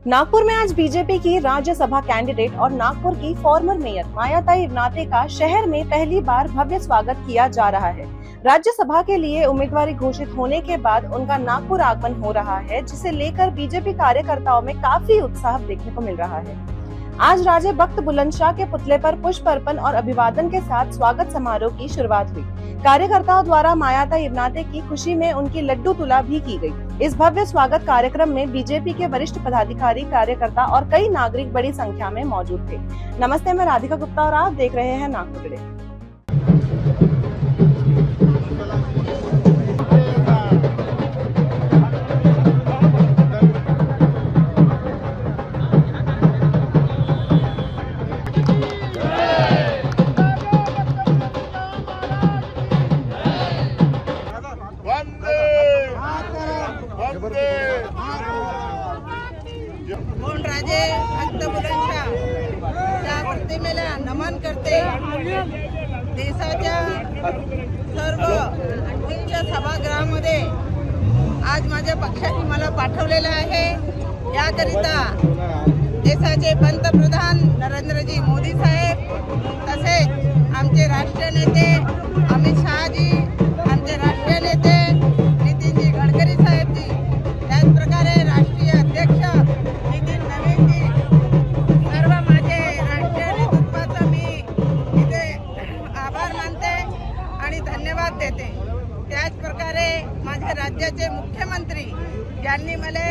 नागपुर में आज बीजेपी की राज्यसभा कैंडिडेट और नागपुर की फॉर्मर मेयर मायाताई इवनाते का शहर में पहली बार भव्य स्वागत किया जा रहा है। राज्यसभा के लिए उम्मीदवारी घोषित होने के बाद उनका नागपुर आगमन हो रहा है, जिसे लेकर बीजेपी कार्यकर्ताओं में काफी उत्साह देखने को मिल रहा है। आज राजे बख्त बुलंदशाह के पुतले पर पुष्प अर्पण और अभिवादन के साथ स्वागत समारोह की शुरुआत हुई। कार्यकर्ताओं द्वारा मायाताई इवनाते की खुशी में उनकी लड्डू तुला भी की गई। इस भव्य स्वागत कार्यक्रम में बीजेपी के वरिष्ठ पदाधिकारी, कार्यकर्ता और कई नागरिक बड़ी संख्या में मौजूद थे। नमस्ते, मैं राधिका गुप्ता और आप देख रहे हैं नागपुर टुडे। कोण राजे बख्त बुलंदशाह त्या प्रतिमेला नमन करते। देशाच्या सर्व उच्च सभागृहामध्ये आज माझ्या पक्षाने मला पाठवलेलं आहे। याकरिता देशाचे पंतप्रधान नरेंद्रजी मोदी साहेब, तसेच आमचे राष्ट्रीय नेते अमित शहाजी, आमचे राष्ट्रीय नेते नितीनजी गडकरी साहेबजी, त्याचप्रकारे राष्ट्रीय अध्यक्ष नितीन नवीनजी, सर्व माझे राष्ट्रीय नेतृत्वाचा मी इथे आभार मानते आणि धन्यवाद देते। त्याचप्रकारे माझ्या राज्याचे मुख्यमंत्री ज्यांनी मला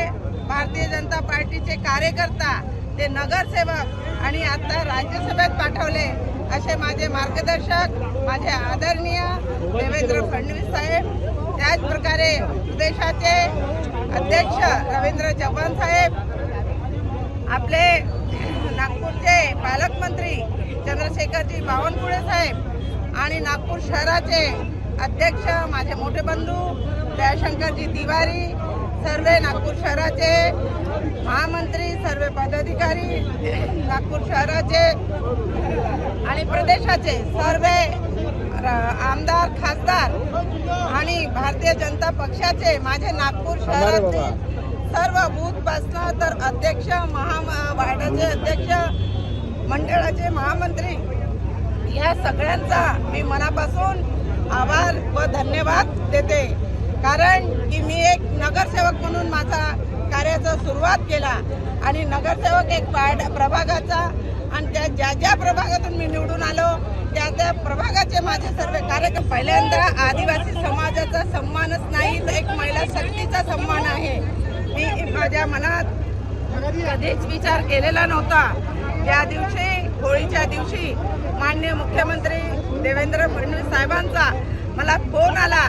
भारतीय जनता पार्टीचे कार्यकर्ता, ते नगरसेवक आणि आता राज्यसभेत पाठवले असे माझे मार्गदर्शक, माझे आदरणीय देवेंद्र फडणवीस साहेब, त्याचप्रकारे प्रदेशाचे अध्यक्ष रवींद्र चव्हाण साहेब, आपले नागपूरचे पालकमंत्री चंद्रशेखरजी बावनकुळे साहेब आणि नागपूर शहराचे अध्यक्ष माझे मोठे बंधू दयाशंकरजी तिवारी, सर्व नागपूर शहराचे महामंत्री, सर्व पदाधिकारी, नागपूर शहराचे आणि प्रदेशाचे सर्व आमदार, खासदार आणि भारतीय जनता पक्षाचे माझे नागपूर शहराचे सर्व बूथपासून तर अध्यक्ष, वार्डाचे अध्यक्ष, मंडळाचे महामंत्री, या सगळ्यांचा मी मनापासून आभार व धन्यवाद देते। कारण की मी एक नगरसेवक म्हणून माझा कार्याचा सुरुवात केला आणि नगरसेवक एक प्रभागाचा आणि त्या ज्या प्रभागातून मी निवडून आलो त्या प्रभागाचे माझे सर्व कार्यक्रम पहिल्यांदा आदिवासी समाजाचा सन्मानच नाही तर एक महिला शक्तीचा सन्मान आहे। मी माझ्या मनात कधीच विचार केलेला नव्हता। त्या दिवशी, होळीच्या दिवशी, माननीय मुख्यमंत्री देवेंद्र फडणवीस साहेबांचा मला फोन आला।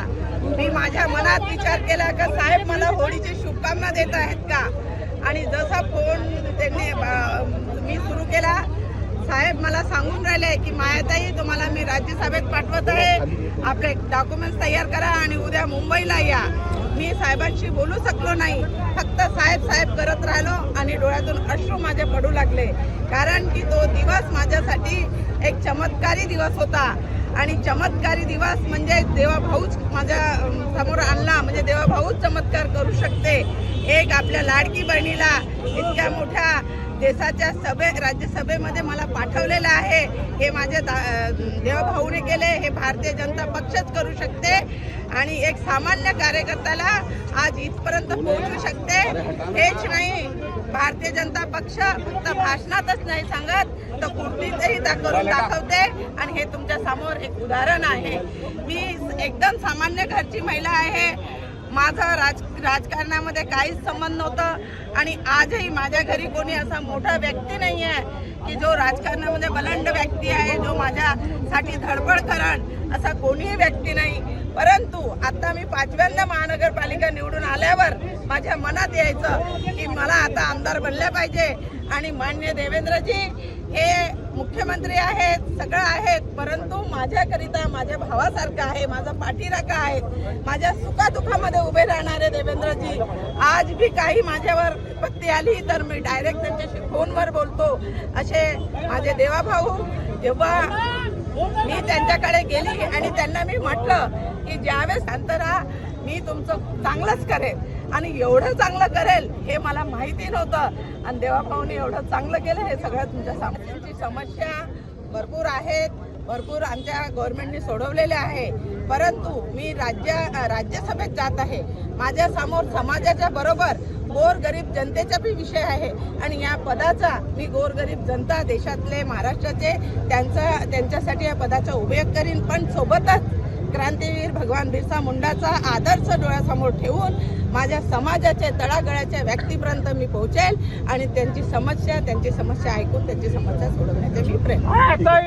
मी माझ्या मनात विचार केला का साहेब मला होळीची शुभकामना देत आहेत का, आणि जसा फोन त्यांनी मी सुरू केला, साहेब मला सांगून राहिले की मायाताई तुम्हाला मी राज्यसभेत पाठवत आहे, आपले डॉक्युमेंट्स तयार करा आणि उद्या मुंबईला या। मी साहेबांशी बोलू शकलो नाही, फक्त साहेब साहेब करत राहिलो आणि डोळ्यातून अश्रू माझे पडू लागले। कारण की तो दिवस माझ्यासाठी एक चमत्कारी दिवस होता आणि चमत्कारी दिवस म्हणजे देवाभाऊच माझ्या समोर आणला, म्हणजे देवाभाऊच चमत्कार करू शकते। एक आपल्या लाडकी बहिणीला इतक्या मोठ्या देशाच्या राज्यसभेमध्ये मला पाठवलेलं आहे, हे माझ्या देवाभाऊने केले, हे भारतीय जनता पक्षच करू शकते आणि एक सामान्य कार्यकर्त्याला आज इथपर्यंत पोहोचू शकते। हेच नाही, भारतीय जनता पक्ष फक्त भाषणातच नाही सांगत तर कृतीतही करून दाखवते आणि हे तुमच्या समोर एक उदाहरण आहे। मी एकदम सामान्य घरची महिला आहे, माझा राजकारणामध्ये काहीच संबंध नव्हतं आणि आजही माझ्या घरी कोणी असा मोठा व्यक्ती नाही आहे की जो राजकारणामध्ये बलंड व्यक्ती आहे, जो माझ्यासाठी धडपड करण, असा कोणीही व्यक्ती नाही। परंतु आता मी 5व्यांदा महानगरपालिका निवडून आल्यावर माझ्या मनात यायचं की मला आता आमदार बनले पाहिजे आणि माननीय देवेंद्रजी हे मुख्यमंत्री आहेत, सगळं आहेत, परंतु माझ्याकरिता माझ्या भावासारखं आहे, माझा पाठीराखा आहेत, माझ्या सुखादुखामध्ये उभे राहणारे देवेंद्रजी। आज भी काही माझ्यावर विपत्ती आली तर मी डायरेक्ट त्यांच्याशी फोनवर बोलतो, असे माझे देवाभाऊ। जेव्हा मी त्यांच्याकडे गेली आणि त्यांना मी म्हटलं की ज्यावेळेस अंतरा मी तुमचं चांगलंच करेन आणि एवढं चांगलं करेल हे मला माहिती नव्हतं आणि देवाभाऊने एवढं चांगलं केलं हे सगळं तुमच्या सामान्यांची समस्या भरपूर आहेत, भरपूर आमच्या गव्हर्नमेंटने सोडवलेले आहे. परंतु मी राज्यसभेत जात आहे. माझ्या समोर समाजाच्या बरोबर गोरगरीब जनतेचा बी विषय आहे आणि या पदाचा मी गोरगरीब जनता देशातले महाराष्ट्राचे त्यांच्यासाठी या पदाचा उपयोग करीन. पण सोबतच क्रांतीवीर भगवान बिरसा मुंडाचा आदर्श डोळ्यासमोर ठेवून माझ्या समाजाच्या तळागाळाच्या व्यक्तीपर्यंत मी पोहोचेल आणि त्यांची समस्या ऐकून त्यांची समस्या सोडवण्याचा मी प्रयत्न